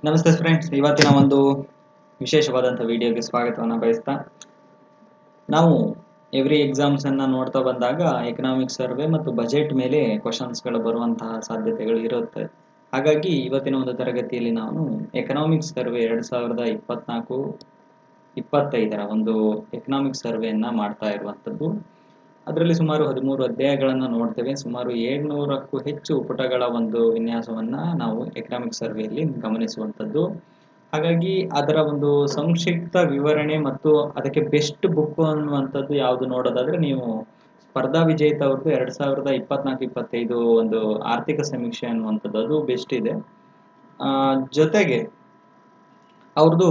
ನಮಸ್ತೆ ಫ್ರೆಂಡ್ಸ್, ಇವತ್ತಿನ ಒಂದು ವಿಶೇಷವಾದಂಥ ವಿಡಿಯೋಗೆ ಸ್ವಾಗತವನ್ನು ಬಯಸ್ತಾ ನಾವು ಎವ್ರಿ ಎಕ್ಸಾಮ್ಸ್ ಅನ್ನ ನೋಡ್ತಾ ಬಂದಾಗ ಎಕನಾಮಿಕ್ ಸರ್ವೆ ಮತ್ತು ಬಜೆಟ್ ಮೇಲೆ ಕ್ವಶನ್ಸ್ಗಳು ಬರುವಂತಹ ಸಾಧ್ಯತೆಗಳು ಇರುತ್ತೆ. ಹಾಗಾಗಿ ಇವತ್ತಿನ ಒಂದು ತರಗತಿಯಲ್ಲಿ ನಾನು ಎಕನಾಮಿಕ್ ಸರ್ವೆ 2024-25ರ ಒಂದು ಎಕನಾಮಿಕ್ ಸರ್ವೆಯನ್ನ ಮಾಡ್ತಾ ಇರುವಂಥದ್ದು. ಅದರಲ್ಲಿ ಸುಮಾರು 13 ಅಧ್ಯಾಯಗಳನ್ನು ನೋಡ್ತೇವೆ. ಸುಮಾರು 700ಕ್ಕೂ ಹೆಚ್ಚು ಪುಟಗಳ ಒಂದು ವಿನ್ಯಾಸವನ್ನ ನಾವು ಎಕನಾಮಿಕ್ ಸರ್ವೆಯಲ್ಲಿ ಗಮನಿಸುವಂಥದ್ದು. ಹಾಗಾಗಿ ಅದರ ಒಂದು ಸಂಕ್ಷಿಪ್ತ ವಿವರಣೆ ಮತ್ತು ಅದಕ್ಕೆ ಬೆಸ್ಟ್ ಬುಕ್ ಅನ್ನುವಂಥದ್ದು ಯಾವುದು ನೋಡೋದಾದ್ರೆ ನೀವು ಸ್ಪರ್ಧಾ ವಿಜೇತ ಅವ್ರದ್ದು 2024-25 ಒಂದು ಆರ್ಥಿಕ ಸಮೀಕ್ಷೆ ಅನ್ನುವಂಥದ್ದು ಅದು ಬೆಸ್ಟ್ ಇದೆ. ಜೊತೆಗೆ ಅವ್ರದ್ದು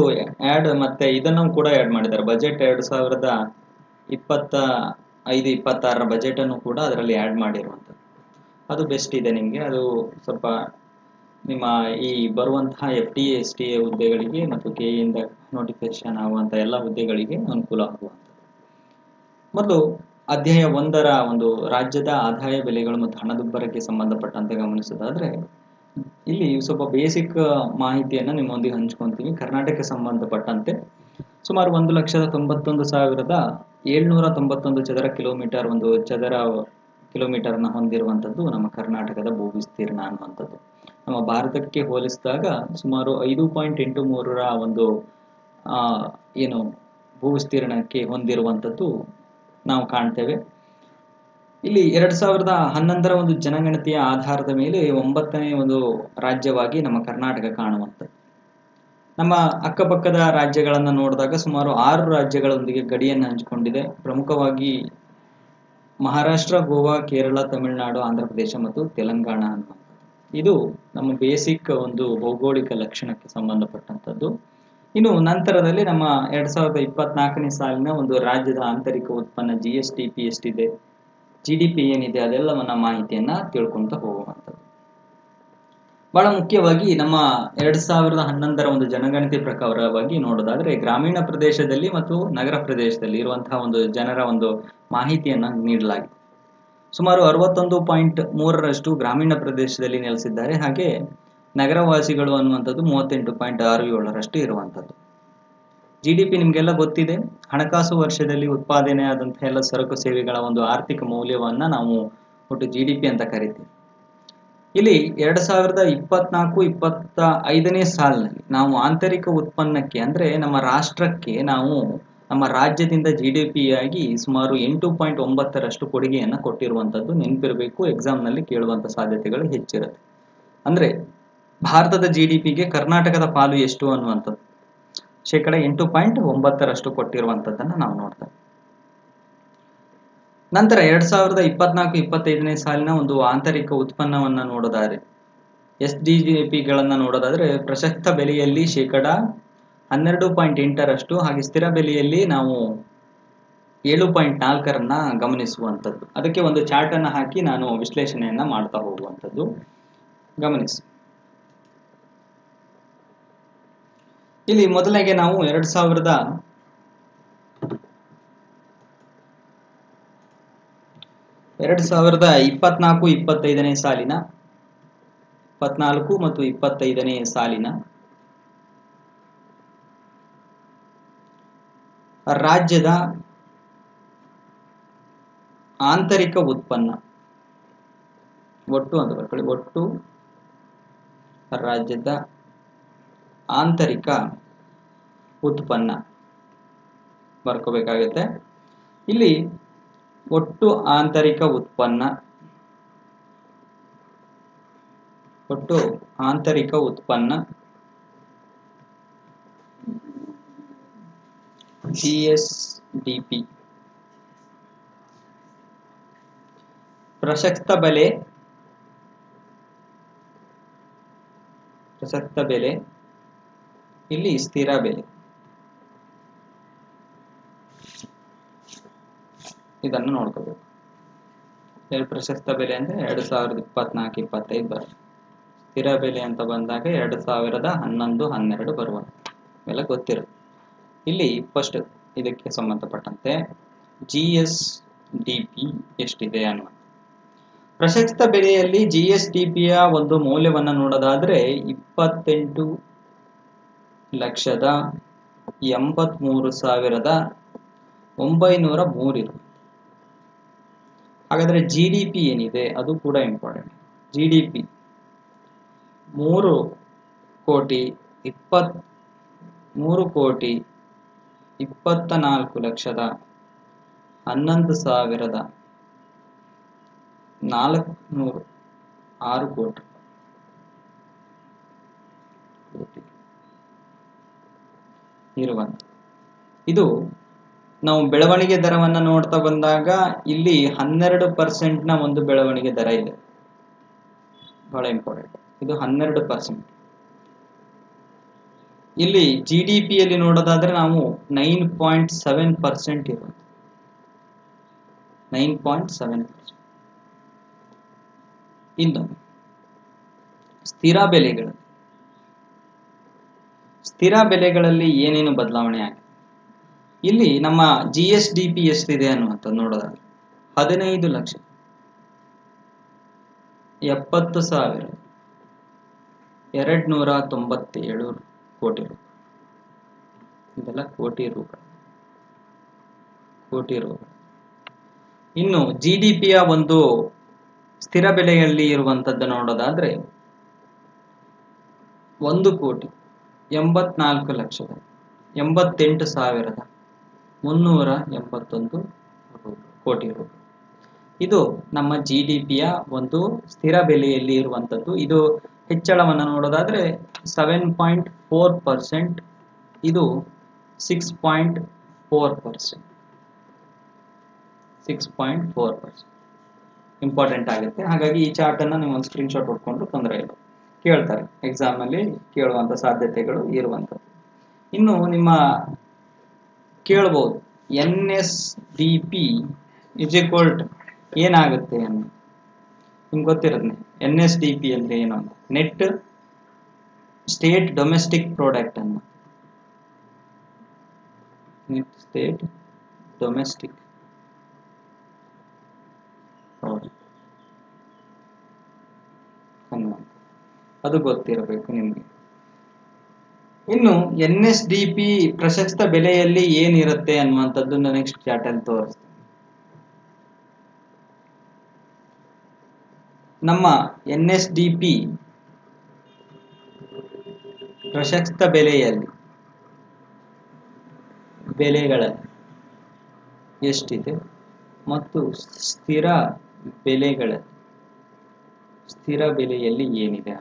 ಆ್ಯಡ್ ಮತ್ತೆ ಇದನ್ನು ಕೂಡ ಆ್ಯಡ್ ಮಾಡಿದ್ದಾರೆ. ಬಜೆಟ್ 2025-26ರ ಬಜೆಟ್ ಅನ್ನು ಕೂಡ ಅದರಲ್ಲಿ ಆ್ಯಡ್ ಮಾಡಿರುವಂಥದ್ದು ಅದು ಬೆಸ್ಟ್ ಇದೆ. ನಿಮಗೆ ಅದು ಸ್ವಲ್ಪ ನಿಮ್ಮ ಈ ಬರುವಂತಹ FTA STA ಹುದ್ದೆಗಳಿಗೆ ಮತ್ತು KE ಇಂದ ನೋಟಿಫಿಕೇಶನ್ ಆಗುವಂಥ ಎಲ್ಲ ಹುದ್ದೆಗಳಿಗೆ ಅನುಕೂಲ ಆಗುವಂಥದ್ದು. ಮೊದಲು ಅಧ್ಯಾಯ 1ರ ಒಂದು ರಾಜ್ಯದ ಆದಾಯ ಬೆಲೆಗಳು ಮತ್ತು ಹಣದುಬ್ಬರಕ್ಕೆ ಸಂಬಂಧಪಟ್ಟಂತೆ ಗಮನಿಸೋದಾದ್ರೆ ಇಲ್ಲಿ ಸ್ವಲ್ಪ ಬೇಸಿಕ್ ಮಾಹಿತಿಯನ್ನು ನಿಮ್ಮೊಂದಿಗೆ ಹಂಚ್ಕೊಂತೀವಿ. ಕರ್ನಾಟಕಕ್ಕೆ ಸಂಬಂಧಪಟ್ಟಂತೆ ಸುಮಾರು 1,91,791 ಚದರ ಕಿಲೋಮೀಟರ್ ಒಂದು ಚದರ ಕಿಲೋಮೀಟರ್ನ ಹೊಂದಿರುವಂಥದ್ದು ನಮ್ಮ ಕರ್ನಾಟಕದ ಭೂ ವಿಸ್ತೀರ್ಣ ಅನ್ನುವಂಥದ್ದು. ನಮ್ಮ ಭಾರತಕ್ಕೆ ಹೋಲಿಸಿದಾಗ ಸುಮಾರು 5.83ರ ಒಂದು ಏನು ಭೂ ವಿಸ್ತೀರ್ಣಕ್ಕೆ ಹೊಂದಿರುವಂಥದ್ದು ನಾವು ಕಾಣ್ತೇವೆ. ಇಲ್ಲಿ 2011ರ ಒಂದು ಜನಗಣತಿಯ ಆಧಾರದ ಮೇಲೆ 9ನೇ ಒಂದು ರಾಜ್ಯವಾಗಿ ನಮ್ಮ ಕರ್ನಾಟಕ ಕಾಣುವಂಥದ್ದು. ನಮ್ಮ ಅಕ್ಕಪಕ್ಕದ ರಾಜ್ಯಗಳನ್ನು ನೋಡಿದಾಗ ಸುಮಾರು 6 ರಾಜ್ಯಗಳೊಂದಿಗೆ ಗಡಿಯನ್ನು ಹಂಚಿಕೊಂಡಿದೆ. ಪ್ರಮುಖವಾಗಿ ಮಹಾರಾಷ್ಟ್ರ, ಗೋವಾ, ಕೇರಳ, ತಮಿಳುನಾಡು, ಆಂಧ್ರ ಪ್ರದೇಶ ಮತ್ತು ತೆಲಂಗಾಣ ಅನ್ನುವಂಥದ್ದು. ಇದು ನಮ್ಮ ಬೇಸಿಕ್ ಒಂದು ಭೌಗೋಳಿಕ ಲಕ್ಷಣಕ್ಕೆ ಸಂಬಂಧಪಟ್ಟಂಥದ್ದು. ಇನ್ನು ನಂತರದಲ್ಲಿ ನಮ್ಮ 2024ನೇ ಸಾಲಿನ ಒಂದು ರಾಜ್ಯದ ಆಂತರಿಕ ಉತ್ಪನ್ನ GSDP ಎಷ್ಟಿದೆ, GDP ಏನಿದೆ ಅದೆಲ್ಲವನ್ನ ಮಾಹಿತಿಯನ್ನ ತಿಳ್ಕೊಂತ ಹೋಗುವಂಥದ್ದು. ಬಹಳ ಮುಖ್ಯವಾಗಿ ನಮ್ಮ 2011ರ ಒಂದು ಜನಗಣತಿ ಪ್ರಕಾರವಾಗಿ ನೋಡೋದಾದ್ರೆ ಗ್ರಾಮೀಣ ಪ್ರದೇಶದಲ್ಲಿ ಮತ್ತು ನಗರ ಪ್ರದೇಶದಲ್ಲಿ ಇರುವಂತಹ ಒಂದು ಜನರ ಒಂದು ಮಾಹಿತಿಯನ್ನ ನೀಡಲಾಗಿದೆ. ಸುಮಾರು 61.3ರಷ್ಟು ಗ್ರಾಮೀಣ ಪ್ರದೇಶದಲ್ಲಿ ನೆಲೆಸಿದ್ದಾರೆ. ಹಾಗೆ ನಗರವಾಸಿಗಳು ಅನ್ನುವಂಥದ್ದು 38.67ರಷ್ಟು ಇರುವಂಥದ್ದು. GDP ನಿಮಗೆಲ್ಲ ಗೊತ್ತಿದೆ. ಹಣಕಾಸು ವರ್ಷದಲ್ಲಿ ಉತ್ಪಾದನೆ ಆದಂತಹ ಎಲ್ಲ ಸರಕು ಸೇವೆಗಳ ಒಂದು ಆರ್ಥಿಕ ಮೌಲ್ಯವನ್ನ ನಾವು ಒಟ್ಟು GDP ಅಂತ ಕರಿತೀವಿ. ಇಲ್ಲಿ 2024-25ನೇ ಸಾಲಿನಲ್ಲಿ ನಾವು ಆಂತರಿಕ ಉತ್ಪನ್ನಕ್ಕೆ ಅಂದ್ರೆ ನಮ್ಮ ರಾಷ್ಟ್ರಕ್ಕೆ ನಾವು ನಮ್ಮ ರಾಜ್ಯದಿಂದ GDP ಆಗಿ ಸುಮಾರು 8.9ರಷ್ಟು ಕೊಡುಗೆಯನ್ನು ಕೊಟ್ಟಿರುವಂಥದ್ದು ನೆನಪಿರಬೇಕು. ಎಕ್ಸಾಮ್ನಲ್ಲಿ ಕೇಳುವಂಥ ಸಾಧ್ಯತೆಗಳು ಹೆಚ್ಚಿರುತ್ತೆ. ಅಂದ್ರೆ ಭಾರತದ GDPಗೆ ಕರ್ನಾಟಕದ ಪಾಲು ಎಷ್ಟು ಅನ್ನುವಂಥದ್ದು ಶೇಕಡ 8.9ರಷ್ಟು ಕೊಟ್ಟಿರುವಂಥದ್ದನ್ನು ನಾವು ನೋಡ್ತೇವೆ. ನಂತರ 2024-25ನೇ ಸಾಲಿನ ಒಂದು ಆಂತರಿಕ ಉತ್ಪನ್ನವನ್ನ ನೋಡೋದಾದ್ರೆ SDGPಗಳನ್ನ ನೋಡೋದಾದ್ರೆ ಪ್ರಸಕ್ತ ಬೆಲೆಯಲ್ಲಿ ಶೇಕಡ 12.8ರಷ್ಟು, ಹಾಗೆ ಸ್ಥಿರ ಬೆಲೆಯಲ್ಲಿ ನಾವು 7.4ರನ್ನ ಗಮನಿಸುವಂಥದ್ದು. ಅದಕ್ಕೆ ಒಂದು ಚಾರ್ಟ್ ಅನ್ನ ಹಾಕಿ ನಾನು ವಿಶ್ಲೇಷಣೆಯನ್ನ ಮಾಡ್ತಾ ಹೋಗುವಂಥದ್ದು ಗಮನಿಸಿ. ಇಲ್ಲಿ ಮೊದಲಿಗೆ ನಾವು 2024-25ನೇ ಸಾಲಿನ 24 ಮತ್ತು 25ನೇ ಸಾಲಿನ ರಾಜ್ಯದ ಆಂತರಿಕ ಉತ್ಪನ್ನ ಒಟ್ಟು ಅಂತ ಬರ್ಕೊಳ್ಳಿ. ಒಟ್ಟು ರಾಜ್ಯದ ಆಂತರಿಕ ಉತ್ಪನ್ನ ಬರ್ಕೋಬೇಕಾಗುತ್ತೆ. ಇಲ್ಲಿ ಒಟ್ಟು ಆಂತರಿಕ ಉತ್ಪನ್ನ GSDP ಪ್ರಸಕ್ತ ಬೆಲೆ ಇಲ್ಲಿ ಸ್ಥಿರ ಬೆಲೆ ಇದನ್ನು ನೋಡ್ಕೋಬೇಕು. ಪ್ರಸಕ್ತ ಬೆಲೆ ಅಂದ್ರೆ 2024-25 ಬರುತ್ತೆ. ಸ್ಥಿರ ಬೆಲೆ ಅಂತ ಬಂದಾಗ 2011-12 ಬರುವ ಎಲ್ಲ ಗೊತ್ತಿರುತ್ತೆ. ಇಲ್ಲಿ ಫಸ್ಟ್ ಇದಕ್ಕೆ ಸಂಬಂಧಪಟ್ಟಂತೆ GSDP ಎಷ್ಟಿದೆ ಅನ್ನುವಂಥ ಪ್ರಸಕ್ತ ಬೆಲೆಯಲ್ಲಿ GSDPಯ ಒಂದು ಮೌಲ್ಯವನ್ನ ನೋಡೋದಾದ್ರೆ 28 1,83,903 ಇರುತ್ತೆ. ಹಾಗಾದರೆ ಜಿ ಡಿ ಪಿ ಏನಿದೆ ಅದು ಕೂಡ ಇಂಪಾರ್ಟೆಂಟ್. ಜಿ ಡಿ ಪಿ 3,24,11,406 ಕೋಟಿ ಇರುವಂತ. ಇದು ನಾವು ಬೆಳವಣಿಗೆ ದರವನ್ನು ನೋಡ್ತಾ ಬಂದಾಗ ಇಲ್ಲಿ 12% ಒಂದು ಬೆಳವಣಿಗೆ ದರ ಇದೆ. ಬಹಳ ಇಂಪಾರ್ಟೆಂಟ್, ಇದು 12%. ಇಲ್ಲಿ ಜಿ ಡಿ ಪಿಯಲ್ಲಿ ನೋಡೋದಾದ್ರೆ ನಾವು 9.7% ಇರುವಂತ. 9.7%. ಇನ್ನು ಸ್ಥಿರ ಬೆಲೆಗಳಲ್ಲಿ ಏನೇನು ಬದಲಾವಣೆ ಆಗಿದೆ? ಇಲ್ಲಿ ನಮ್ಮ ಜಿ ಎಸ್ ಡಿ ಪಿ ಎಷ್ಟಿದೆ ಅನ್ನುವಂಥದ್ದು ನೋಡೋದಾದ್ರೆ 15,70,297 ಕೋಟಿ ರೂಪಾಯಿ. ಇದೆಲ್ಲ ಕೋಟಿ ರೂಪಾಯಿ. ಇನ್ನು ಜಿ ಡಿ ಪಿಯ ಒಂದು ಸ್ಥಿರ ಬೆಲೆಯಲ್ಲಿ ಇರುವಂತದ್ದು ನೋಡೋದಾದ್ರೆ 1,88,381 ಕೋಟಿ ರೂಪಾಯಿ. ಇದು ನಮ್ಮ ಜಿ ಡಿ ಪಿಯ ಒಂದು ಸ್ಥಿರ ಬೆಲೆಯಲ್ಲಿ ಇರುವಂತದ್ದು. ಇದು ಹೆಚ್ಚಳವನ್ನು ನೋಡೋದಾದ್ರೆ 7.4%. ಇದು 6.4%. ಇಂಪಾರ್ಟೆಂಟ್ ಆಗುತ್ತೆ. ಹಾಗಾಗಿ ಈ ಚಾರ್ಟ್ ಅನ್ನ ನೀವು ಒಂದು ಸ್ಕ್ರೀನ್ಶಾಟ್ ಹೊಡ್ಕೊಂಡ್ರು ತೊಂದರೆ ಇಲ್ಲ, ಕೇಳ್ತಾರೆ ಎಕ್ಸಾಮ್ ಅಲ್ಲಿ, ಕೇಳುವಂತ ಸಾಧ್ಯತೆಗಳು ಇರುವಂತದ್ದು. ಇನ್ನು ನಿಮ್ಮ ಕೇಳಬಹುದು NSDP ಇಸ್ ಈಕ್ವಲ್ ಟು ಏನಾಗುತ್ತೆ ಅಂತ ನಿಮ್ಗೆ ಗೊತ್ತಿರೋದ್ನೆ. NSDP ಅಂದ್ರೆ ಏನು ಅಂತ, ನೆಟ್ ಸ್ಟೇಟ್ ಡೊಮೆಸ್ಟಿಕ್ ಪ್ರಾಡಕ್ಟ್ ಅನ್ನು, ನೆಟ್ ಸ್ಟೇಟ್ ಡೊಮೆಸ್ಟಿಕ್ ಅದು ಗೊತ್ತಿರಬೇಕು ನಿಮ್ಗೆ. ಇನ್ನು NSDP ಪ್ರಶಸ್ತ ಬೆಲೆಯಲ್ಲಿ ಏನಿರುತ್ತೆ ಅನ್ನುವಂಥದ್ದನ್ನ ನೆಕ್ಸ್ಟ್ ಚಾರ್ಟ್ ಅಲ್ಲಿ ತೋರಿಸ್ತೀನಿ. ನಮ್ಮ NSDP ಪ್ರಶಸ್ತ ಬೆಲೆಗಳಲ್ಲಿ ಎಷ್ಟಿದೆ ಮತ್ತು ಸ್ಥಿರ ಬೆಲೆಯಲ್ಲಿ ಏನಿದೆ.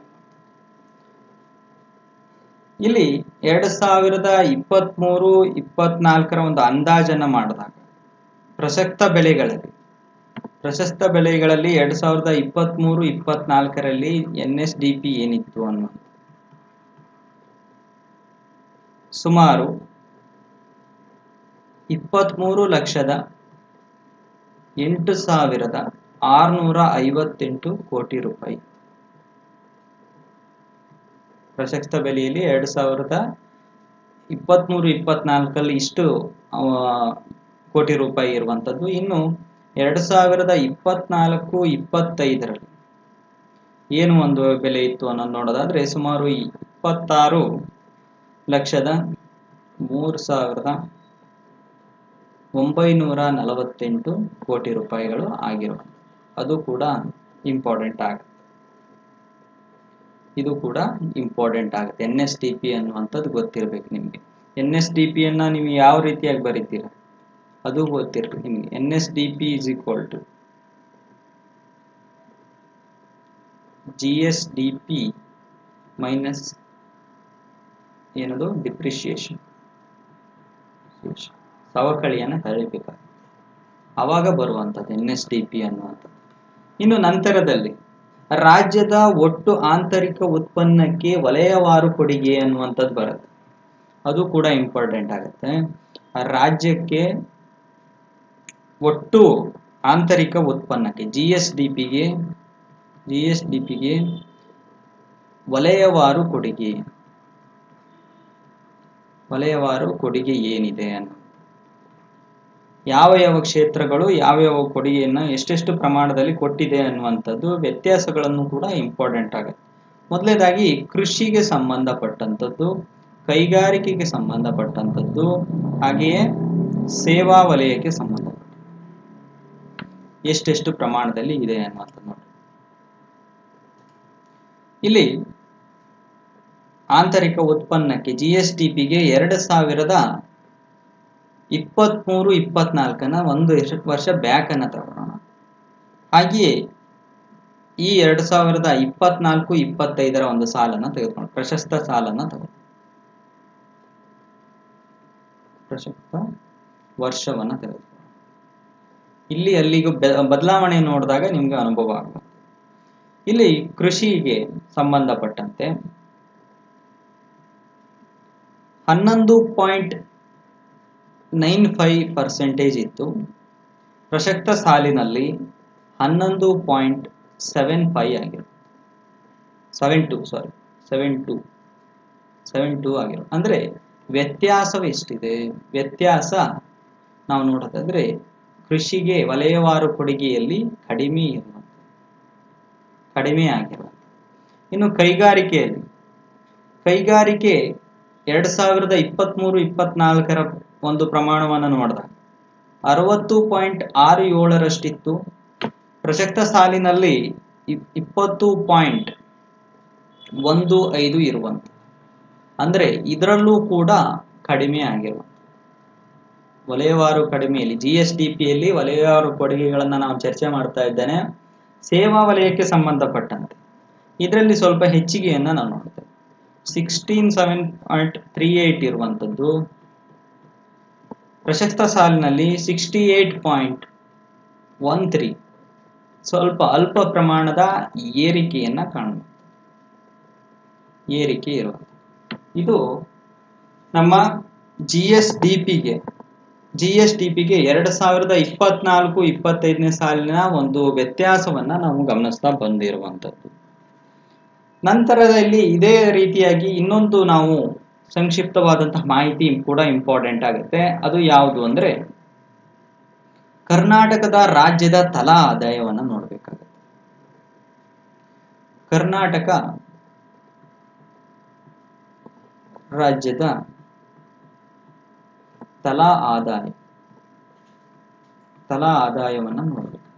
ಇಲ್ಲಿ 2023-24 ಒಂದು ಅಂದಾಜನ್ನ ಮಾಡಿದಾಗ ಪ್ರಸಕ್ತ ಬೆಲೆಗಳಲ್ಲಿ 2023-24 NSDP ಏನಿತ್ತು ಅನ್ನೋದು ಸುಮಾರು 23,08,658 ಕೋಟಿ ರೂಪಾಯಿ. ಪ್ರಸಕ್ತ ಬೆಲೆಯಲ್ಲಿ 2023-24 ಇಷ್ಟು ಕೋಟಿ ರೂಪಾಯಿ ಇರುವಂತದ್ದು. ಇನ್ನು 2024-25 ಏನು ಒಂದು ಬೆಲೆ ಇತ್ತು ಅನ್ನೋದು ನೋಡೋದಾದ್ರೆ ಸುಮಾರು 26,03,948 ಕೋಟಿ ರೂಪಾಯಿಗಳು ಆಗಿರುವಂಥದ್ದು. ಅದು ಕೂಡ ಇಂಪಾರ್ಟೆಂಟ್ ಆಗುತ್ತೆ. NSDP ಅನ್ನುವಂಥದ್ದು ಗೊತ್ತಿರಬೇಕು ನಿಮಗೆ. NSDP ಅನ್ನ ನೀವು ಯಾವ ರೀತಿಯಾಗಿ ಬರೀತೀರಾ ಅದು ಗೊತ್ತಿರಬೇಕು ನಿಮಗೆ. NSDP is equal to GSDP minus ಏನದು ಡಿಪ್ರಿಷಿಯೇಷನ್, ಸವಕಳಿಯನ್ನು ಕಳಿಬೇಕಾಗುತ್ತೆ, ಆವಾಗ ಬರುವಂಥದ್ದು NSDP ಅನ್ನುವಂಥದ್ದು. ಇನ್ನು ನಂತರದಲ್ಲಿ ರಾಜ್ಯದ ಒಟ್ಟು ಆಂತರಿಕ ಉತ್ಪನ್ನಕ್ಕೆ ವಲಯವಾರು ಕೊಡುಗೆ ಅನ್ನುವಂಥದ್ದು ಬರುತ್ತೆ. ಅದು ಕೂಡ ಇಂಪಾರ್ಟೆಂಟ್ ಆಗುತ್ತೆ. ರಾಜ್ಯಕ್ಕೆ ಒಟ್ಟು ಆಂತರಿಕ ಉತ್ಪನ್ನಕ್ಕೆ GSDPಗೆ ವಲಯವಾರು ಕೊಡುಗೆ ಏನಿದೆ ಅನ್ನೋ, ಯಾವ ಕ್ಷೇತ್ರಗಳು ಯಾವ ಕೊಡುಗೆಯನ್ನು ಎಷ್ಟೆಷ್ಟು ಪ್ರಮಾಣದಲ್ಲಿ ಕೊಟ್ಟಿದೆ ಅನ್ನುವಂಥದ್ದು ವ್ಯತ್ಯಾಸಗಳನ್ನು ಕೂಡ ಇಂಪಾರ್ಟೆಂಟ್ ಆಗುತ್ತೆ. ಮೊದಲನೇದಾಗಿ ಕೃಷಿಗೆ ಸಂಬಂಧಪಟ್ಟಂಥದ್ದು ಕೈಗಾರಿಕೆಗೆ ಸಂಬಂಧಪಟ್ಟಂಥದ್ದು, ಹಾಗೆಯೇ ಸೇವಾ ವಲಯಕ್ಕೆ ಸಂಬಂಧಪಟ್ಟ ಎಷ್ಟೆಷ್ಟು ಪ್ರಮಾಣದಲ್ಲಿ ಇದೆ ಅನ್ನುವಂಥದ್ದು ನೋಡಿ. ಇಲ್ಲಿ ಆಂತರಿಕ ಉತ್ಪನ್ನಕ್ಕೆ GSDPಗೆ 2023-24 ಒಂದು ವರ್ಷ ಬ್ಯಾಕ್ ಅನ್ನ ತಗೊಳ್ಳೋಣ. ಹಾಗೆಯೇ ಈ 2024-25 ಒಂದು ಸಾಲನ್ನ ತೆಗೆದುಕೊಂಡು ಪ್ರಶಸ್ತ ಸಾಲನ್ನ ತಗೊಂಡು ಪ್ರಶಸ್ತ ವರ್ಷವನ್ನ ತೆಗೆದುಕೊಂಡು ಇಲ್ಲಿ ಅಲ್ಲಿಗೂ ಬದಲಾವಣೆ ನೋಡಿದಾಗ ನಿಮ್ಗೆ ಅನುಭವ ಆಗುತ್ತೆ. ಇಲ್ಲಿ ಕೃಷಿಗೆ ಸಂಬಂಧಪಟ್ಟಂತೆ 11.95% ಇತ್ತು. ಪ್ರಸಕ್ತ ಸಾಲಿನಲ್ಲಿ 11.75 ಆಗಿರುತ್ತೆ. 72 ಆಗಿರೋ ಅಂದ್ರೆ ವ್ಯತ್ಯಾಸವೆಷ್ಟಿದೆ? ವ್ಯತ್ಯಾಸ ನಾವು ನೋಡೋದಾದ್ರೆ ಕೃಷಿಗೆ ವಲಯವಾರು ಕೊಡುಗೆಯಲ್ಲಿ ಕಡಿಮೆ ಆಗಿರುವಂಥದ್ದು. ಇನ್ನು ಕೈಗಾರಿಕೆ 2023-24 ಒಂದು ಪ್ರಮಾಣವನ್ನು ನೋಡಿದಾಗ 60.67 ಪ್ರಸಕ್ತ ಸಾಲಿನಲ್ಲಿ 20.15 ಇರುವಂತ, ಅಂದ್ರೆ ಇದರಲ್ಲೂ ಕೂಡ ಕಡಿಮೆ ಆಗಿರುವ ವಲಯವಾರು ಕಡಿಮೆಯಲ್ಲಿ GSDPಯಲ್ಲಿ ವಲಯವಾರು ಕೊಡುಗೆಗಳನ್ನ ನಾವು ಚರ್ಚೆ ಮಾಡ್ತಾ ಇದ್ದೇನೆ. ಸೇವಾ ವಲಯಕ್ಕೆ ಸಂಬಂಧಪಟ್ಟಂತೆ ಇದರಲ್ಲಿ ಸ್ವಲ್ಪ ಹೆಚ್ಚಿಗೆಯನ್ನ ನಾವು ನೋಡ್ತೇವೆ. 67.38 ಇರುವಂತದ್ದು ಪ್ರಸಕ್ತ ಸಾಲಿನಲ್ಲಿ 68.13 ಸ್ವಲ್ಪ ಅಲ್ಪ ಪ್ರಮಾಣದ ಏರಿಕೆಯನ್ನ ಕಾಣಬಹುದು. ಏರಿಕೆ ಇರುವಂತ ಇದು ನಮ್ಮ GSDPಗೆ 2024-25 ಸಾಲಿನ ಒಂದು ವ್ಯತ್ಯಾಸವನ್ನ ನಾವು ಗಮನಿಸ್ತಾ ಬಂದಿರುವಂತದ್ದು. ನಂತರದಲ್ಲಿ ಇದೇ ರೀತಿಯಾಗಿ ಇನ್ನೊಂದು ನಾವು ಸಂಕ್ಷಿಪ್ತವಾದಂತಹ ಮಾಹಿತಿ ಕೂಡ ಇಂಪಾರ್ಟೆಂಟ್ ಆಗುತ್ತೆ. ಅದು ಯಾವುದು ಅಂದ್ರೆ ಕರ್ನಾಟಕದ ರಾಜ್ಯದ ತಲಾ ಆದಾಯವನ್ನ ನೋಡ್ಬೇಕಾಗುತ್ತೆ. ಕರ್ನಾಟಕ ರಾಜ್ಯದ ತಲಾ ಆದಾಯವನ್ನ ನೋಡಬೇಕು.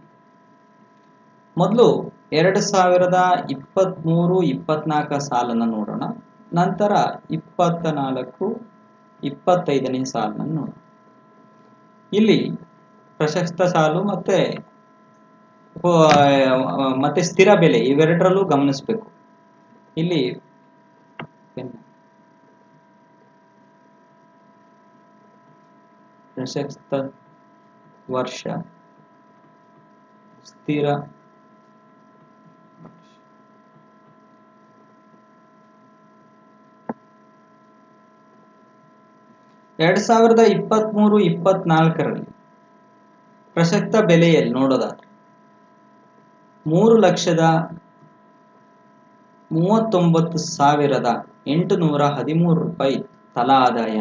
ಮೊದಲು 2023-24 ಸಾಲನ್ನ ನೋಡೋಣ. ನಂತರ 24-25 ಸಾಲನ್ನ ನೋಡೋಣ. ಇಲ್ಲಿ ಪ್ರಸಕ್ತ ಸಾಲು ಮತ್ತೆ ಸ್ಥಿರ ಬೆಲೆ ಇವೆರಡರಲ್ಲೂ ಗಮನಿಸಬೇಕು. ಇಲ್ಲಿ ಪ್ರಸಕ್ತ ವರ್ಷ ಸ್ಥಿರ 2023-24 ಪ್ರಸಕ್ತ ಬೆಲೆಯಲ್ಲಿ ನೋಡೋದಾದ್ರೆ 3,39,813 ರೂಪಾಯಿ ತಲಾ ಆದಾಯ.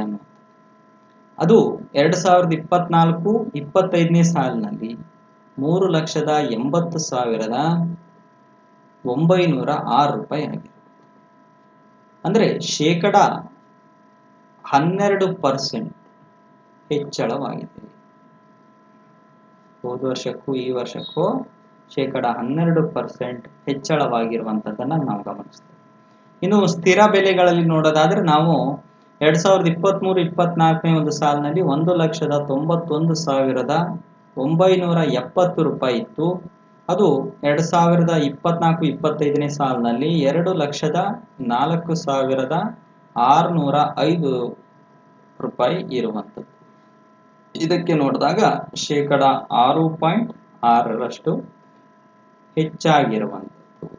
ಅದು 2024-25 ಸಾಲಿನಲ್ಲಿ 3,80,906 ರೂಪಾಯಿ ಆಗಿದೆ. ಅಂದ್ರೆ 12% ಹೆಚ್ಚಳವಾಗಿದೆ. ಹೋದ ವರ್ಷಕ್ಕೂ ಈ ವರ್ಷಕ್ಕೂ 12% ಹೆಚ್ಚಳವಾಗಿರುವಂತದ್ದನ್ನ ನಾವು ಗಮನಿಸ್ತೇವೆ. ಇನ್ನು ಸ್ಥಿರ ಬೆಲೆಗಳಲ್ಲಿ ನೋಡೋದಾದ್ರೆ ನಾವು 2023-24 ಒಂದು ಸಾಲಿನಲ್ಲಿ 1,91,970 ರೂಪಾಯಿ ಇತ್ತು. ಅದು 2024-25 ಸಾಲಿನಲ್ಲಿ 2,04,605 ರೂಪಾಯಿ ಇರುವಂಥದ್ದು. ಇದಕ್ಕೆ ನೋಡಿದಾಗ 6.6% ಹೆಚ್ಚಾಗಿರುವಂಥದ್ದು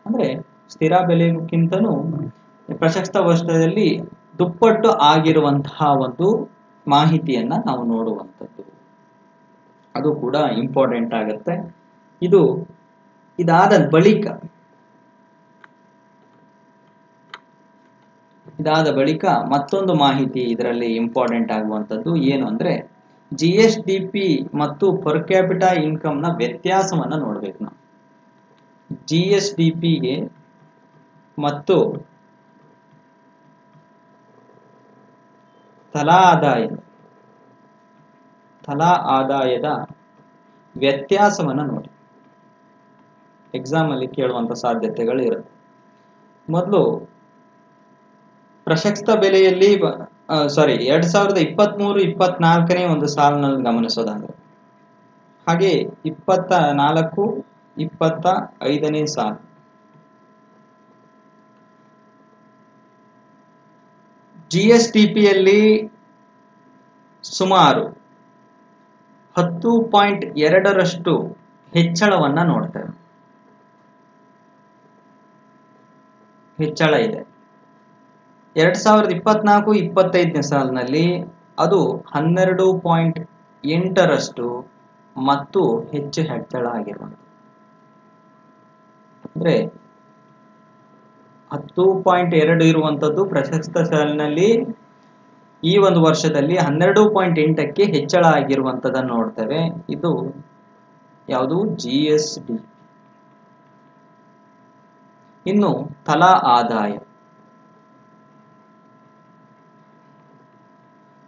ಅಂದ್ರೆ ಸ್ಥಿರ ಬೆಲೆಗಿಂತನೂ ಪ್ರಸಕ್ತ ವರ್ಷದಲ್ಲಿ ದುಪ್ಪಟ್ಟು ಆಗಿರುವಂತಹ ಒಂದು ಮಾಹಿತಿಯನ್ನ ನಾವು ನೋಡುವಂಥದ್ದು. ಅದು ಕೂಡ ಇಂಪಾರ್ಟೆಂಟ್ ಆಗುತ್ತೆ. ಇದಾದ ಬಳಿಕ ಮತ್ತೊಂದು ಮಾಹಿತಿ ಇದರಲ್ಲಿ ಇಂಪಾರ್ಟೆಂಟ್ ಆಗುವಂಥದ್ದು ಏನು ಅಂದ್ರೆ GSDP ಮತ್ತು ಪರ್ ಕ್ಯಾಪಿಟಾ ಇನ್ಕಮ್ ನ ವ್ಯತ್ಯಾಸವನ್ನ ನೋಡ್ಬೇಕು ನಾವು. GSDPಗೆ ಮತ್ತು ತಲಾ ಆದಾಯದ ವ್ಯತ್ಯಾಸವನ್ನು ನೋಡಿ. ಎಕ್ಸಾಮ್ ಅಲ್ಲಿ ಕೇಳುವಂತ ಸಾಧ್ಯತೆಗಳು ಇರುತ್ತೆ. ಮೊದಲು ಪ್ರಸಕ್ತ ಬೆಲೆಯಲ್ಲಿ 2023-24ನೇ ಒಂದು ಸಾಲಿನಲ್ಲಿ ಗಮನಿಸೋದಾದ್ರೆ, ಹಾಗೆ 24-25ನೇ ಸಾಲು GSDPಯಲ್ಲಿ ಸುಮಾರು 10.2% ಹೆಚ್ಚಳವನ್ನ ನೋಡ್ತೇವೆ. ಹೆಚ್ಚಳ ಇದೆ. 2024-25ನೇ ಸಾಲಿನಲ್ಲಿ ಅದು 12.8% ಮತ್ತು ಹೆಚ್ಚು ಹೆಚ್ಚಳ ಆಗಿರುವಂಥದ್ದು. ಅಂದ್ರೆ 10.2 ಇರುವಂಥದ್ದು ಪ್ರಸಕ್ತ ಸಾಲಿನಲ್ಲಿ ಈ ಒಂದು ವರ್ಷದಲ್ಲಿ 12.8ಕ್ಕೆ ಹೆಚ್ಚಳ ಆಗಿರುವಂಥದ್ದನ್ನು ನೋಡ್ತೇವೆ. ಇದು ಯಾವುದು? GSD. ಇನ್ನು ತಲಾ ಆದಾಯ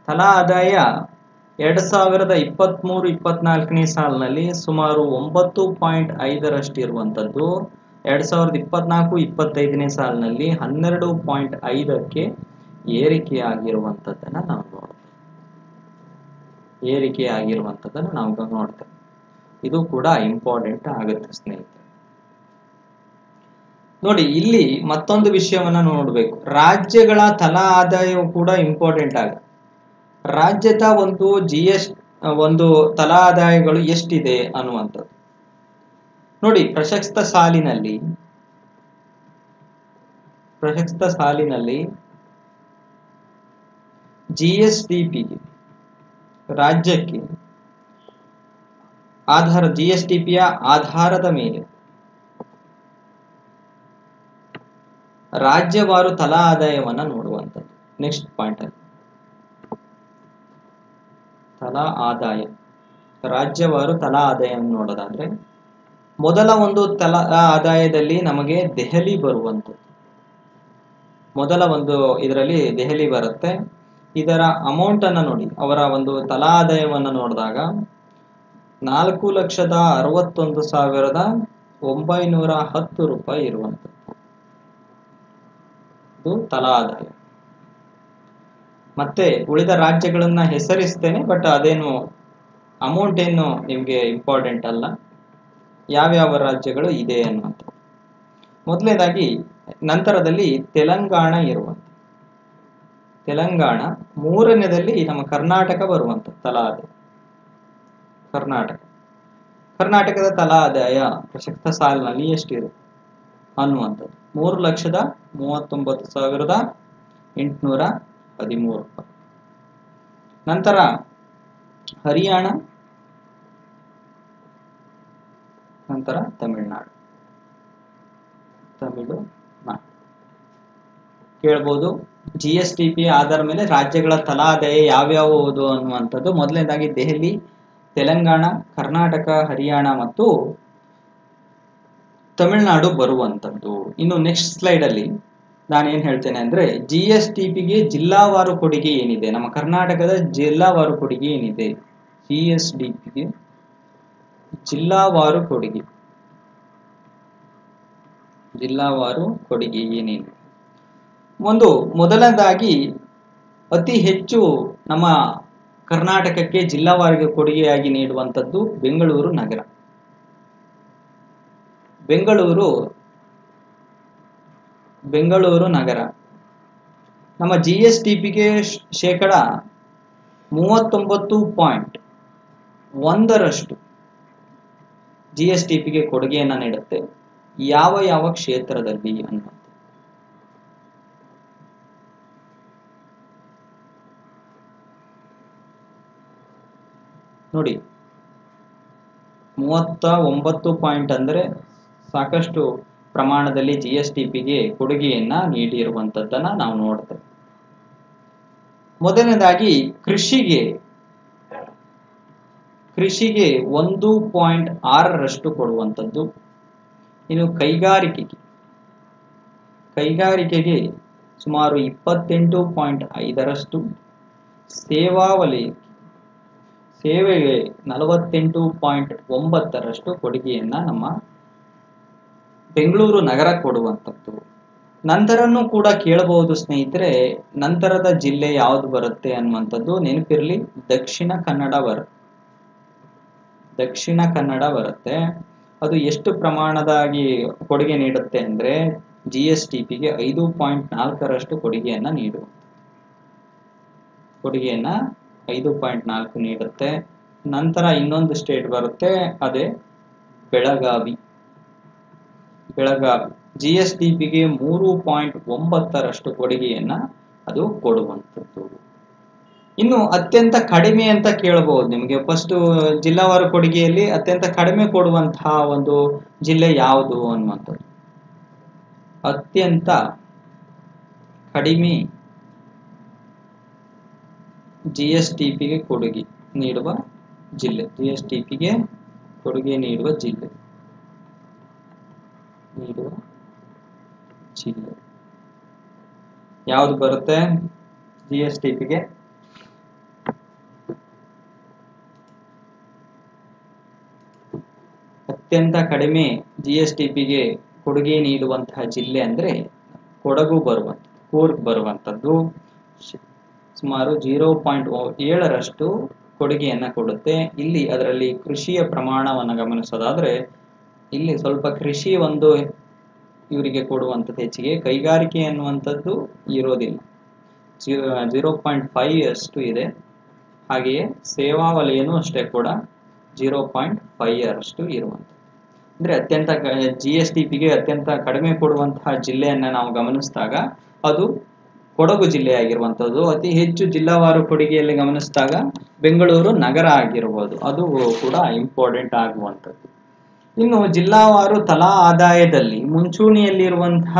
2023-24ನೇ ಸಾಲಿನಲ್ಲಿ ಸುಮಾರು 9.5% ಇರುವಂಥದ್ದು 2024-25ನೇ ಸಾಲಿನಲ್ಲಿ 12.5ಕ್ಕೆ ಏರಿಕೆಯಾಗಿರುವಂಥದ್ದನ್ನು ನಾವು ನೋಡ್ತೇವೆ. ಇದು ಕೂಡ ಇಂಪಾರ್ಟೆಂಟ್ ಆಗುತ್ತೆ ಸ್ನೇಹಿತರೆ. ನೋಡಿ, ಇಲ್ಲಿ ಮತ್ತೊಂದು ವಿಷಯವನ್ನ ನೋಡಬೇಕು. ರಾಜ್ಯಗಳ ತಲಾ ಆದಾಯವು ಕೂಡ ಇಂಪಾರ್ಟೆಂಟ್ ಆಗುತ್ತೆ. ರಾಜ್ಯದ ಒಂದು ತಲಾ ಆದಾಯಗಳು ಎಷ್ಟಿದೆ ಅನ್ನುವಂಥದ್ದು ನೋಡಿ. ಪ್ರಸಕ್ತ ಸಾಲಿನಲ್ಲಿ GSDPಗೆ ರಾಜ್ಯಕ್ಕೆ GSDPಯ ಆಧಾರದ ಮೇಲೆ ರಾಜ್ಯವಾರು ತಲಾ ಆದಾಯವನ್ನ ನೋಡುವಂಥದ್ದು. ನೆಕ್ಸ್ಟ್ ಪಾಯಿಂಟ್ ಅಲ್ಲಿ ರಾಜ್ಯವಾರು ತಲಾ ಆದಾಯವನ್ನು ನೋಡೋದಾದ್ರೆ, ಮೊದಲ ಒಂದು ತಲಾ ಆದಾಯದಲ್ಲಿ ನಮಗೆ ದೆಹಲಿ ಬರುವಂಥದ್ದು. ಮೊದಲ ಒಂದು ಇದರಲ್ಲಿ ದೆಹಲಿ ಬರುತ್ತೆ. ಇದರ ಅಮೌಂಟ್ ಅನ್ನ ನೋಡಿ. ಅವರ ಒಂದು ತಲಾ ಆದಾಯವನ್ನು ನೋಡಿದಾಗ 4,61,910 ರೂಪಾಯಿ ಇರುವಂಥದ್ದು. ಇದು ತಲಾ ಆದಾಯ. ಮತ್ತೆ ಉಳಿದ ರಾಜ್ಯಗಳನ್ನ ಹೆಸರಿಸ್ತೇನೆ, ಬಟ್ ಅದೇನು ಅಮೌಂಟ್ ಏನು ನಿಮ್ಗೆ ಇಂಪಾರ್ಟೆಂಟ್ ಅಲ್ಲ. ಯಾವ್ಯಾವ ರಾಜ್ಯಗಳು ಇದೆ ಅನ್ನುವಂಥ. ಮೊದಲನೇದಾಗಿ ನಂತರದಲ್ಲಿ ತೆಲಂಗಾಣ ಇರುವಂಥ. ತೆಲಂಗಾಣ ಮೂರನೇದಲ್ಲಿ ನಮ್ಮ ಕರ್ನಾಟಕ ಬರುವಂಥ ತಲಾ ಆದಾಯ. ಕರ್ನಾಟಕದ ತಲಾ ಆದಾಯ ಪ್ರಸಕ್ತ ಸಾಲಿನಲ್ಲಿ ಎಷ್ಟಿದೆ ಅನ್ನುವಂಥದ್ದು 3,39,813 ರೂಪಾಯಿ. ನಂತರ ಹರಿಯಾಣ, ನಂತರ ತಮಿಳುನಾಡು. ಕೇಳ್ಬೋದು, GSDP ಆಧಾರ ಮೇಲೆ ರಾಜ್ಯಗಳ ತಲಾ ಆದಾಯ ಯಾವ್ಯಾವುದು ಅನ್ನುವಂಥದ್ದು. ಮೊದಲನೇದಾಗಿ ದೆಹಲಿ, ತೆಲಂಗಾಣ, ಕರ್ನಾಟಕ, ಹರಿಯಾಣ ಮತ್ತು ತಮಿಳುನಾಡು ಬರುವಂಥದ್ದು. ಇನ್ನು ನೆಕ್ಸ್ಟ್ ಸ್ಲೈಡ್ ಅಲ್ಲಿ ನಾನೇನ್ ಹೇಳ್ತೇನೆ ಅಂದ್ರೆ, GSDPಗೆ ಜಿಲ್ಲಾವಾರು ಕೊಡುಗೆ ಏನಿದೆ, ನಮ್ಮ ಕರ್ನಾಟಕದ ಜಿಲ್ಲಾವಾರು ಕೊಡುಗೆ ಏನಿದೆ, GSDPಗೆ ಜಿಲ್ಲಾವಾರು ಕೊಡುಗೆ ಏನೇನು. ಮೊದಲನೇದಾಗಿ ಅತಿ ಹೆಚ್ಚು ನಮ್ಮ ಕರ್ನಾಟಕಕ್ಕೆ ಜಿಲ್ಲಾವಾರಿಗೆ ಕೊಡುಗೆಯಾಗಿ ನೀಡುವಂಥದ್ದು ಬೆಂಗಳೂರು ನಗರ. ಬೆಂಗಳೂರು ನಗರ ನಮ್ಮ GSDPಗೆ 39.1% GSDPಗೆ ಕೊಡುಗೆಯನ್ನ ನೀಡುತ್ತೆ. ಯಾವ ಕ್ಷೇತ್ರದಲ್ಲಿ ಅನ್ನೋದು ನೋಡಿ. 39 ಪಾಯಿಂಟ್ ಅಂದ್ರೆ ಸಾಕಷ್ಟು ಪ್ರಮಾಣದಲ್ಲಿ GSDPಗೆ ಕೊಡುಗೆಯನ್ನ ನೀಡಿರುವಂತದ್ದನ್ನ ನಾವು ನೋಡ್ತೇವೆ. ಮೊದಲನೇದಾಗಿ ಕೃಷಿಗೆ 1.6% ಕೊಡುವಂಥದ್ದು. ಇನ್ನು ಕೈಗಾರಿಕೆಗೆ ಸುಮಾರು 28.5%. ಸೇವಾ ವಲಯ ಸೇವೆಗೆ 48.9% ಕೊಡುಗೆಯನ್ನ ನಮ್ಮ ಬೆಂಗಳೂರು ನಗರ ಕೊಡುವಂಥದ್ದು. ನಂತರನೂ ಕೂಡ ಕೇಳಬಹುದು ಸ್ನೇಹಿತರೆ, ನಂತರದ ಜಿಲ್ಲೆ ಯಾವುದು ಬರುತ್ತೆ ಅನ್ನುವಂಥದ್ದು ನೆನಪಿರಲಿ, ದಕ್ಷಿಣ ಕನ್ನಡ ಬರುತ್ತೆ. ಅದು ಎಷ್ಟು ಪ್ರಮಾಣದಾಗಿ ಕೊಡುಗೆ ನೀಡುತ್ತೆ ಅಂದ್ರೆ GSDPಗೆ 5.4% ಕೊಡುಗೆಯನ್ನ 5.4 ನೀಡುತ್ತೆ. ನಂತರ ಇನ್ನೊಂದು ಸ್ಟೇಟ್ ಬರುತ್ತೆ, ಅದೇ ಬೆಳಗಾವಿ. GSDPಗೆ 3.9% ಕೊಡುಗೆಯನ್ನ ಅದು ಕೊಡುವಂಥದ್ದು. ಇನ್ನು ಅತ್ಯಂತ ಕಡಿಮೆ ಅಂತ ಕೇಳಬಹುದು ನಿಮಗೆ. ಫಸ್ಟ್ ಜಿಲ್ಲಾವಾರು ಕೊಡುಗೆಯಲ್ಲಿ ಅತ್ಯಂತ ಕಡಿಮೆ ಕೊಡುವಂತಹ ಒಂದು ಜಿಲ್ಲೆ ಯಾವುದು ಅನ್ನುವಂಥದ್ದು. ಅತ್ಯಂತ ಕಡಿಮೆ GSDPಗೆ ಕೊಡುಗೆ ನೀಡುವ ಜಿಲ್ಲೆ ಯಾವುದು ಬರುತ್ತೆ GSDPಗೆ? ಅತ್ಯಂತ ಕಡಿಮೆ GSDPಗೆ ಕೊಡುಗೆ ನೀಡುವಂತಹ ಜಿಲ್ಲೆ ಅಂದ್ರೆ ಕೂರ್ಗ್ ಬರುವಂಥದ್ದು. ಸುಮಾರು 0.7% ಕೊಡುಗೆಯನ್ನ ಕೊಡುತ್ತೆ. ಇಲ್ಲಿ ಅದರಲ್ಲಿ ಕೃಷಿಯ ಪ್ರಮಾಣವನ್ನು ಗಮನಿಸೋದಾದ್ರೆ ಇಲ್ಲಿ ಸ್ವಲ್ಪ ಕೃಷಿ ಒಂದು ಇವರಿಗೆ ಕೊಡುವಂಥದ್ದು ಹೆಚ್ಚಿಗೆ, ಕೈಗಾರಿಕೆ ಅನ್ನುವಂಥದ್ದು ಇರೋದಿಲ್ಲ, 0.5 ಅಷ್ಟು ಇದೆ. ಹಾಗೆಯೇ ಸೇವಾ ವಲಯನೂ ಅಷ್ಟೇ ಕೂಡ 0.5 ಇರುವಂಥದ್ದು. ಅಂದ್ರೆ ಅತ್ಯಂತ GSDPಗೆ ಅತ್ಯಂತ ಕಡಿಮೆ ಕೊಡುವಂತಹ ಜಿಲ್ಲೆಯನ್ನ ನಾವು ಗಮನಿಸಿದಾಗ ಅದು ಕೊಡಗು ಜಿಲ್ಲೆಯಾಗಿರುವಂಥದ್ದು. ಅತಿ ಹೆಚ್ಚು ಜಿಲ್ಲಾವಾರು ಕೊಡುಗೆಯಲ್ಲಿ ಗಮನಿಸಿದಾಗ ಬೆಂಗಳೂರು ನಗರ ಆಗಿರ್ಬೋದು, ಅದು ಕೂಡ ಇಂಪಾರ್ಟೆಂಟ್ ಆಗುವಂಥದ್ದು. ಇನ್ನು ಜಿಲ್ಲಾವಾರು ತಲಾ ಆದಾಯದಲ್ಲಿ ಮುಂಚೂಣಿಯಲ್ಲಿರುವಂತಹ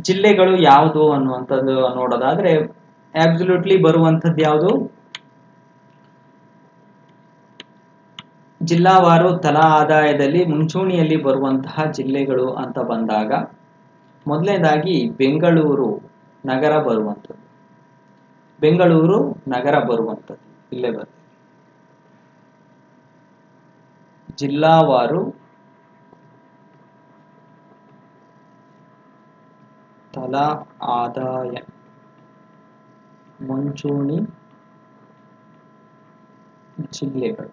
ಜಿಲ್ಲೆಗಳು ಯಾವುದು ಅನ್ನುವಂಥದ್ದು ನೋಡೋದಾದ್ರೆ ಅಬ್ಸಲ್ಯೂಟ್ಲಿ ಬರುವಂಥದ್ದು ಯಾವುದು? ಜಿಲ್ಲಾವಾರು ತಲಾ ಆದಾಯದಲ್ಲಿ ಮುಂಚೂಣಿಯಲ್ಲಿ ಬರುವಂತಹ ಜಿಲ್ಲೆಗಳು ಅಂತ ಬಂದಾಗ ಮೊದಲನೇದಾಗಿ ಬೆಂಗಳೂರು ನಗರ ಬರುವಂಥದ್ದು. ಇಲ್ಲೇ ಬರುತ್ತೆ. ಜಿಲ್ಲಾವಾರು ತಲಾ ಆದಾಯ ಮುಂಚೂಣಿ ಜಿಲ್ಲೆಗಳು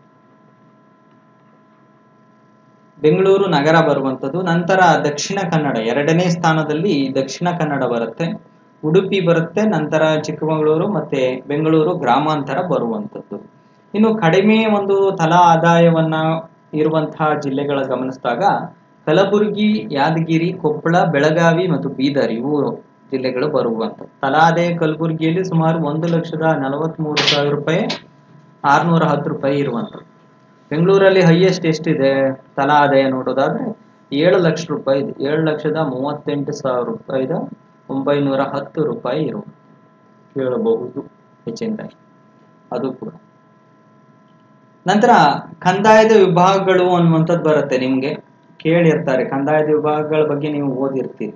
ಬೆಂಗಳೂರು ನಗರ ಬರುವಂಥದ್ದು. ನಂತರ ದಕ್ಷಿಣ ಕನ್ನಡ, ಎರಡನೇ ಸ್ಥಾನದಲ್ಲಿ ದಕ್ಷಿಣ ಕನ್ನಡ ಬರುತ್ತೆ, ಉಡುಪಿ ಬರುತ್ತೆ, ನಂತರ ಚಿಕ್ಕಮಗಳೂರು ಮತ್ತೆ ಬೆಂಗಳೂರು ಗ್ರಾಮಾಂತರ ಬರುವಂಥದ್ದು. ಇನ್ನು ಕಡಿಮೆ ಒಂದು ತಲಾ ಆದಾಯವನ್ನ ಇರುವಂತಹ ಜಿಲ್ಲೆಗಳ ಗಮನಿಸಿದಾಗ ಕಲಬುರಗಿ, ಯಾದಗಿರಿ, ಕೊಪ್ಪಳ, ಬೆಳಗಾವಿ ಮತ್ತು ಬೀದರ್ ಇವು ಜಿಲ್ಲೆಗಳು ಬರುವಂಥದ್ದು. ತಲಾ ಆದಾಯ ಕಲಬುರಗಿಯಲ್ಲಿ ಸುಮಾರು 1,43,000 ರೂಪಾಯಿ, 610 ರೂಪಾಯಿ ಇರುವಂಥದ್ದು. ಬೆಂಗಳೂರಲ್ಲಿ ಹೈಯೆಸ್ಟ್ ಎಷ್ಟಿದೆ ತಲಾ ಆದಾಯ ನೋಡೋದಾದ್ರೆ 7 ಲಕ್ಷ ರೂಪಾಯಿ ಇದೆ, 7,38,910 ರೂಪಾಯಿ ಕೇಳಬಹುದು ಹೆಚ್ಚಿನದಾಗಿ ಅದು ಕೂಡ. ನಂತರ ಕಂದಾಯದ ವಿಭಾಗಗಳು ಅನ್ನುವಂಥದ್ದು ಬರುತ್ತೆ, ನಿಮ್ಗೆ ಕೇಳಿರ್ತಾರೆ. ಕಂದಾಯದ ವಿಭಾಗಗಳ ಬಗ್ಗೆ ನೀವು ಓದಿರ್ತೀರಿ.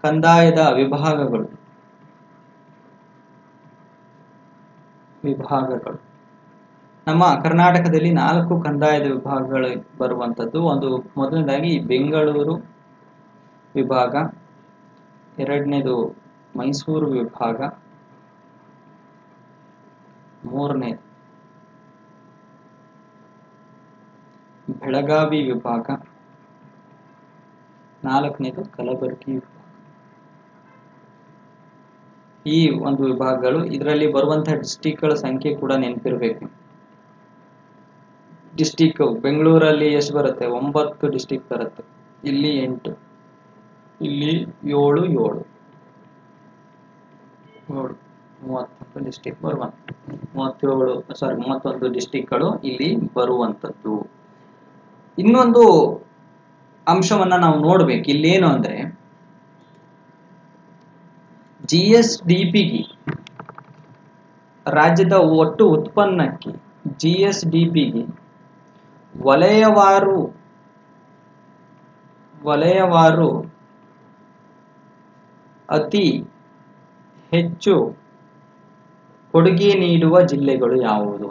ಕಂದಾಯದ ವಿಭಾಗಗಳು ನಮ್ಮ ಕರ್ನಾಟಕದಲ್ಲಿ 4 ಕಂದಾಯದ ವಿಭಾಗಗಳು ಬರುವಂಥದ್ದು. ಒಂದು ಮೊದಲನೇದಾಗಿ ಬೆಂಗಳೂರು ವಿಭಾಗ, ಎರಡನೇದು ಮೈಸೂರು ವಿಭಾಗ, ಮೂರನೇದು ಬೆಳಗಾವಿ ವಿಭಾಗ, ನಾಲ್ಕನೇದು ಕಲಬುರಗಿ ವಿಭಾಗ. ಈ ಒಂದು ವಿಭಾಗಗಳು, ಇದರಲ್ಲಿ ಬರುವಂತಹ ಡಿಸ್ಟಿಕ್ಗಳ ಸಂಖ್ಯೆ ಕೂಡ ನೆನಪಿರಬೇಕು. ಡಿಸ್ಟಿಕ್ ಬೆಂಗಳೂರಲ್ಲಿ ಎಷ್ಟು ಬರುತ್ತೆ? 9 ಡಿಸ್ಟಿಕ್ ಬರುತ್ತೆ. ಇಲ್ಲಿ 8, ಇಲ್ಲಿ 7 31 ಡಿಸ್ಟಿಕ್ ಬರುವಂತ 31 ಡಿಸ್ಟಿಕ್ಗಳು ಇಲ್ಲಿ ಬರುವಂಥದ್ದು. ಇನ್ನೊಂದು ಅಂಶವನ್ನ ನಾವು ನೋಡ್ಬೇಕು. ಇಲ್ಲೇನು ಅಂದ್ರೆ GSDPಗೆ, ರಾಜ್ಯದ ಒಟ್ಟು ಉತ್ಪನ್ನಕ್ಕೆ GSDPಗೆ ವಲಯವಾರು ಅತಿ ಹೆಚ್ಚು ಕೊಡುಗೆ ನೀಡುವ ಜಿಲ್ಲೆಗಳು ಯಾವುದು?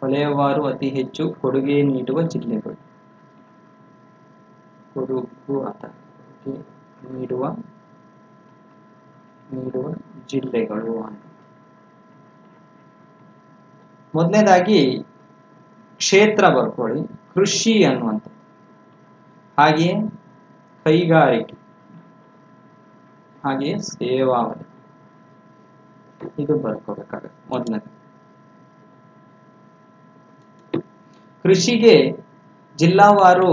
ವಲಯವಾರು ಅತಿ ಹೆಚ್ಚು ಕೊಡುಗೆ ನೀಡುವ ಜಿಲ್ಲೆಗಳು. ಕೊಡುಗು ಅಥವಾ ನೀಡುವ ಜಿಲ್ಲೆಗಳು ಅಂತ. ಮೊದಲನೇದಾಗಿ ಕ್ಷೇತ್ರ ಬರ್ಕೊಳ್ಳಿ, ಕೃಷಿ ಅನ್ನುವಂಥ, ಹಾಗೆಯೇ ಕೈಗಾರಿಕೆ, ಹಾಗೆಯೇ ಸೇವಾ ವಲಯ. ಇದು ಬರ್ಕೋಬೇಕಾಗುತ್ತೆ. ಮೊದಲನೇದು ಕೃಷಿಗೆ ಜಿಲ್ಲಾವಾರು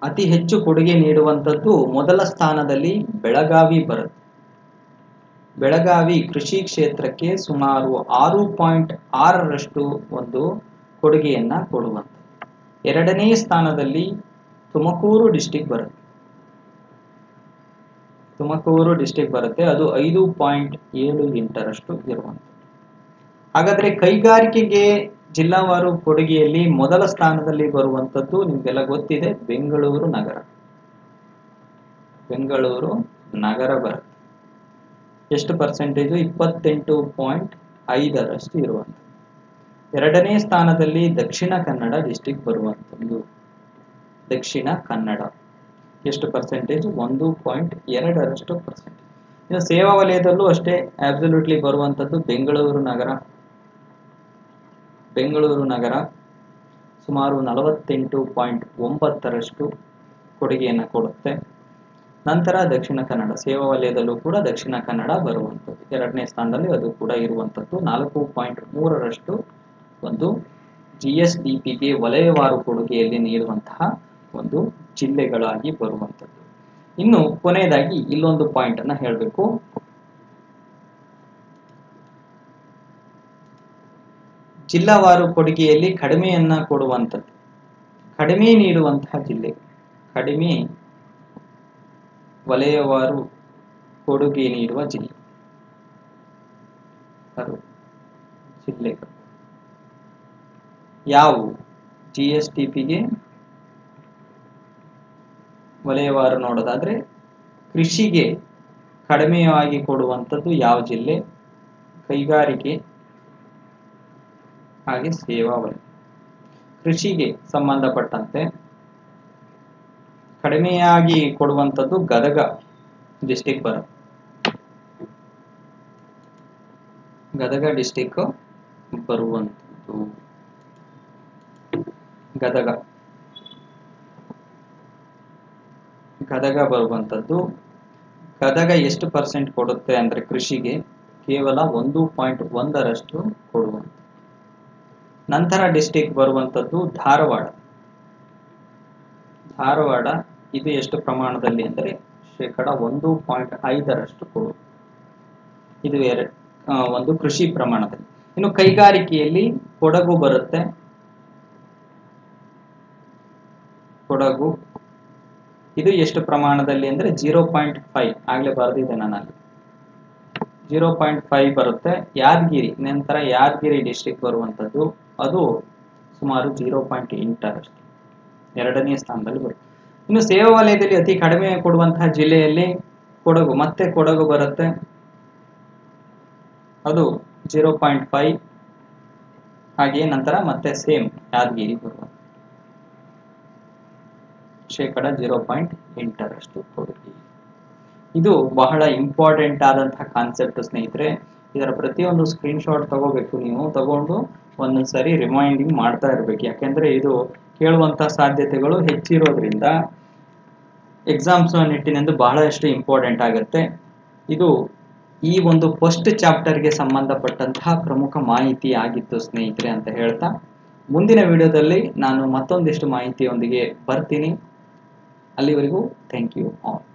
ಅತಿ ಹೆಚ್ಚು ಕೊಡುಗೆ ನೀಡುವಂಥದ್ದು ಮೊದಲ ಸ್ಥಾನದಲ್ಲಿ ಬೆಳಗಾವಿ ಬರುತ್ತೆ. ಬೆಳಗಾವಿ ಕೃಷಿ ಕ್ಷೇತ್ರಕ್ಕೆ ಸುಮಾರು 6.6ರಷ್ಟು ಒಂದು ಕೊಡುಗೆಯನ್ನ ಕೊಡುವಂಥದ್ದು. ಎರಡನೇ ಸ್ಥಾನದಲ್ಲಿ ತುಮಕೂರು ಡಿಸ್ಟಿಕ್ ಬರುತ್ತೆ. ತುಮಕೂರು ಡಿಸ್ಟಿಕ್ ಬರುತ್ತೆ, ಅದು 5.78ರಷ್ಟು ಇರುವಂಥದ್ದು. ಹಾಗಾದ್ರೆ ಕೈಗಾರಿಕೆಗೆ ಜಿಲ್ಲಾವಾರು ಕೊಡುಗೆಯಲ್ಲಿ ಮೊದಲ ಸ್ಥಾನದಲ್ಲಿ ಬರುವಂಥದ್ದು ನಿಮಗೆಲ್ಲ ಗೊತ್ತಿದೆ, ಬೆಂಗಳೂರು ನಗರ. ಬೆಂಗಳೂರು ನಗರ ಬರುತ್ತೆ. ಎಷ್ಟು ಪರ್ಸೆಂಟೇಜು? 28.5ರಷ್ಟು ಇರುವಂಥದ್ದು. ಎರಡನೇ ಸ್ಥಾನದಲ್ಲಿ ದಕ್ಷಿಣ ಕನ್ನಡ ಡಿಸ್ಟಿಕ್ ಬರುವಂಥದ್ದು. ದಕ್ಷಿಣ ಕನ್ನಡ ಎಷ್ಟು ಪರ್ಸೆಂಟೇಜ್? 1.2ರಷ್ಟು ಪರ್ಸೆಂಟೇಜ್. ಇನ್ನು ಸೇವಾ ವಲಯದಲ್ಲೂ ಅಷ್ಟೇ ಅಬ್ಸಲ್ಯೂಟ್ಲಿ ಬರುವಂಥದ್ದು ಬೆಂಗಳೂರು ನಗರ. ಬೆಂಗಳೂರು ನಗರ ಸುಮಾರು 48.9ರಷ್ಟು ಕೊಡುಗೆಯನ್ನು ಕೊಡುತ್ತೆ. ನಂತರ ದಕ್ಷಿಣ ಕನ್ನಡ ಸೇವಾ ವಲಯದಲ್ಲೂ ಕೂಡ ದಕ್ಷಿಣ ಕನ್ನಡ ಬರುವಂಥದ್ದು ಎರಡನೇ ಸ್ಥಾನದಲ್ಲಿ, ಅದು ಕೂಡ ಇರುವಂಥದ್ದು 4.3ರಷ್ಟು ಒಂದು GSDPಗೆ ವಲಯವಾರು ಕೊಡುಗೆಯಲ್ಲಿ ನೀಡುವಂತಹ ಒಂದು ಜಿಲ್ಲೆಗಳಾಗಿ ಬರುವಂಥದ್ದು. ಇನ್ನು ಕೊನೆಯದಾಗಿ ಇಲ್ಲೊಂದು ಪಾಯಿಂಟ್ ಅನ್ನ ಹೇಳಬೇಕು. ಜಿಲ್ಲಾವಾರು ಕೊಡುಗೆಯಲ್ಲಿ ಕಡಿಮೆಯನ್ನ ಕೊಡುವಂಥದ್ದು, ಕಡಿಮೆ ನೀಡುವಂತಹ ಜಿಲ್ಲೆ, ಕಡಿಮೆ ವಲಯವಾರು ಕೊಡುಗೆ ನೀಡುವ ಜಿಲ್ಲೆಗಳು ಯಾವುವು? GSDPಗೆ ವಲಯವಾರು ನೋಡೋದಾದ್ರೆ ಕೃಷಿಗೆ ಕಡಿಮೆಯಾಗಿ ಕೊಡುವಂಥದ್ದು ಯಾವ ಜಿಲ್ಲೆ? ಕೈಗಾರಿಕೆ ಹಾಗೆ ಸೇವಾ ವಲಯ. ಕೃಷಿಗೆ ಸಂಬಂಧಪಟ್ಟಂತೆ ಕಡಿಮೆಯಾಗಿ ಕೊಡುವಂಥದ್ದು ಗದಗ ಡಿಸ್ಟಿಕ್ ಬರುತ್ತೆ. ಗದಗ ಡಿಸ್ಟಿಕ್ ಬರುವಂಥದ್ದು. ಗದಗ ಬರುವಂಥದ್ದು. ಗದಗ ಎಷ್ಟು ಪರ್ಸೆಂಟ್ ಕೊಡುತ್ತೆ ಅಂದ್ರೆ ಕೃಷಿಗೆ ಕೇವಲ 1.1ರಷ್ಟು ಕೊಡುವಂಥದ್ದು. ನಂತರ ಡಿಸ್ಟಿಕ್ ಬರುವಂಥದ್ದು ಧಾರವಾಡ. ಧಾರವಾಡ ಇದು ಎಷ್ಟು ಪ್ರಮಾಣದಲ್ಲಿ ಅಂದರೆ 1.5ರಷ್ಟು ಕೊಡುವುದು. ಇದು ಒಂದು ಕೃಷಿ ಪ್ರಮಾಣದಲ್ಲಿ. ಇನ್ನು ಕೈಗಾರಿಕೆಯಲ್ಲಿ ಕೊಡಗು ಬರುತ್ತೆ. ಕೊಡಗು ಇದು ಎಷ್ಟು ಪ್ರಮಾಣದಲ್ಲಿ ಅಂದ್ರೆ 0.5, ಆಗ್ಲೇ ಬರೆದಿದೆ ನಾನಲ್ಲಿ, 0.5 ಬರುತ್ತೆ. ಯಾದಗಿರಿ, ನಂತರ ಯಾದಗಿರಿ ಡಿಸ್ಟ್ರಿಕ್ಟ್ ಬರುವಂಥದ್ದು, ಅದು ಸುಮಾರು 0.8ರಷ್ಟು ಎರಡನೇ ಸ್ಥಾನದಲ್ಲಿ ಬರುತ್ತೆ. ಇನ್ನು ಸೇವಾ ವಲಯದಲ್ಲಿ ಅತಿ ಕಡಿಮೆ ಕೊಡುವಂತಹ ಜಿಲ್ಲೆಯಲ್ಲಿ ಕೊಡಗು, ಮತ್ತೆ ಕೊಡಗು ಬರುತ್ತೆ, ಅದು 0.5. ಹಾಗೆಯೇ ನಂತರ ಮತ್ತೆ ಸೇಮ್ ಯಾದಗಿರಿ ಬರುವ 0.8ರಷ್ಟು ಕೊಡುಗೆ. ಇದು ಬಹಳ ಇಂಪಾರ್ಟೆಂಟ್ ಆದಂತಹ ಕಾನ್ಸೆಪ್ಟ್ ಸ್ನೇಹಿತರೆ. ಇದರ ಪ್ರತಿಯೊಂದು ಸ್ಕ್ರೀನ್ ಶಾಟ್ ತಗೋಬೇಕು. ನೀವು ತಗೊಂಡು ಒಂದೊಂದು ಸರಿ ರಿಮೈಂಡಿಂಗ್ ಮಾಡ್ತಾ ಇರಬೇಕು. ಯಾಕೆಂದ್ರೆ ಇದು ಕೇಳುವಂತಹ ಸಾಧ್ಯತೆಗಳು ಹೆಚ್ಚಿರೋದ್ರಿಂದ ಎಕ್ಸಾಮ್ಸ್ ನಿಟ್ಟಿನಿಂದ ಬಹಳಷ್ಟು ಇಂಪಾರ್ಟೆಂಟ್ ಆಗುತ್ತೆ. ಇದು ಈ ಒಂದು ಫಸ್ಟ್ ಚಾಪ್ಟರ್ಗೆ ಸಂಬಂಧಪಟ್ಟಂತಹ ಪ್ರಮುಖ ಮಾಹಿತಿ ಆಗಿತ್ತು ಸ್ನೇಹಿತರೆ ಅಂತ ಹೇಳ್ತಾ, ಮುಂದಿನ ವಿಡಿಯೋದಲ್ಲಿ ನಾನು ಮತ್ತೊಂದಿಷ್ಟು ಮಾಹಿತಿಯೊಂದಿಗೆ ಬರ್ತೀನಿ. ಅಲ್ಲಿವರೆಗೂ ಥ್ಯಾಂಕ್ ಯು ಆಲ್.